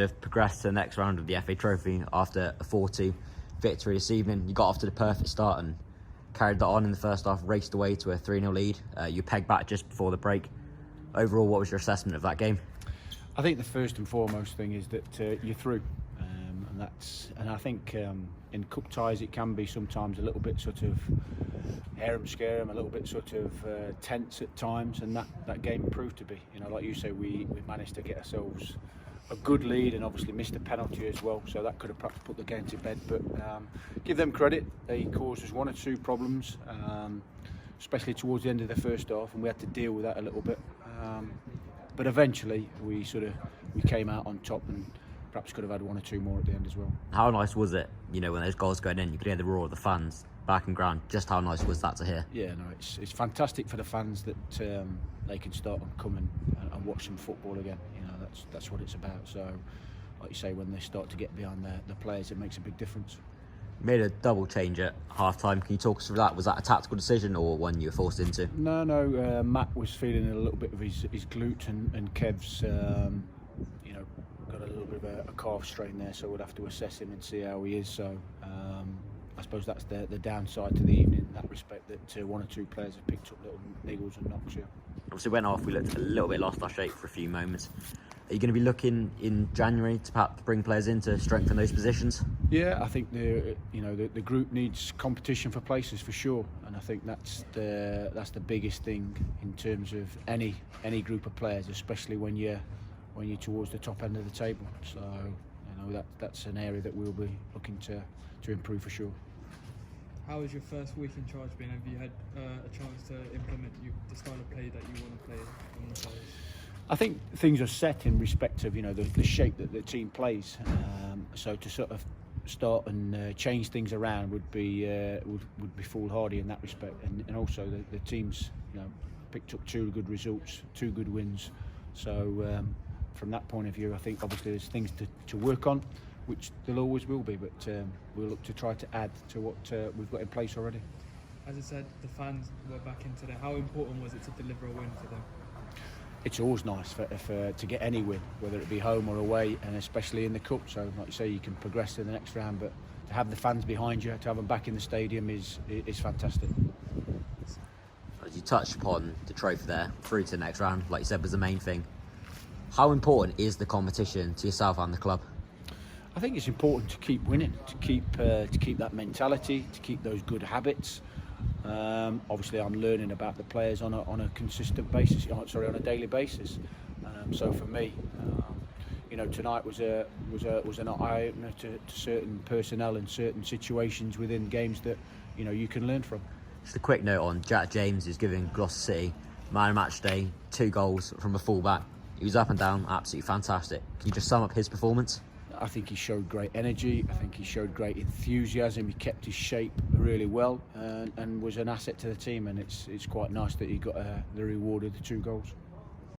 Have progressed to the next round of the FA Trophy after a 4-2 victory this evening. You got off to the perfect start and carried that on in the first half, raced away to a 3-0 lead. You pegged back just before the break. Overall, what was your assessment of that game? I think the first and foremost thing is that you're through, and I think in cup ties it can be sometimes a little bit sort of harem scarum, a little bit sort of tense at times, and that game proved to be. You know, like you say, we managed to get ourselves a good lead and obviously missed a penalty as well, so that could have perhaps put the game to bed. But give them credit, they caused us one or two problems, especially towards the end of the first half, and we had to deal with that a little bit. But eventually we came out on top and perhaps could have had one or two more at the end as well. How nice was it, you know, when those goals going in, you could hear the roar of the fans back in ground. Just how nice was that to hear? Yeah, no, it's fantastic for the fans that they can start and come and watch some football again. You know, that's what it's about. So, like you say, when they start to get behind the players, it makes a big difference. You made a double change at half time. Can you talk us through that? Was that a tactical decision or one you were forced into? No, Matt was feeling a little bit of his glute, and Kev's you know, got a little bit of a calf strain there, so we'll have to assess him and see how he is. So I suppose that's the downside to the evening in that respect, that one or two players have picked up little niggles and knocks. Yeah. Obviously went off, we looked a little bit lost our shape for a few moments. Are you going to be looking in January to perhaps bring players in to strengthen those positions? Yeah, I think the group needs competition for places for sure, and I think that's the biggest thing in terms of any group of players, especially when you're towards the top end of the table. So you know that's an area that we'll be looking to improve for sure. How has your first week in charge been? Have you had a chance to implement the style of play that you want to play on the players? I think things are set in respect of, you know, the shape that the team plays. So to sort of start and change things around would be foolhardy in that respect. And also the team's, you know, picked up 2 good results, 2 good wins. So from that point of view, I think obviously there's things to work on, which there always will be. But we'll look to try to add to what we've got in place already. As I said, the fans were back in today. How important was it to deliver a win for them? It's always nice to get any win, whether it be home or away, and especially in the cup. So, like you say, you can progress to the next round, but to have the fans behind you, to have them back in the stadium is fantastic. As you touched upon the trophy there, through to the next round, like you said, was the main thing. How important is the competition to yourself and the club? I think it's important to keep winning, to keep that mentality, to keep those good habits. Obviously, I'm learning about the players on a consistent basis. On a daily basis. So for me, you know, tonight was an eye opener to certain personnel and certain situations within games that, you know, you can learn from. Just a quick note on Jack James, who's giving Gloucester City man of match day, 2 goals from a fullback. He was up and down, absolutely fantastic. Can you just sum up his performance? I think he showed great energy. I think he showed great enthusiasm. He kept his shape really well and was an asset to the team. And it's quite nice that he got the reward of the 2 goals.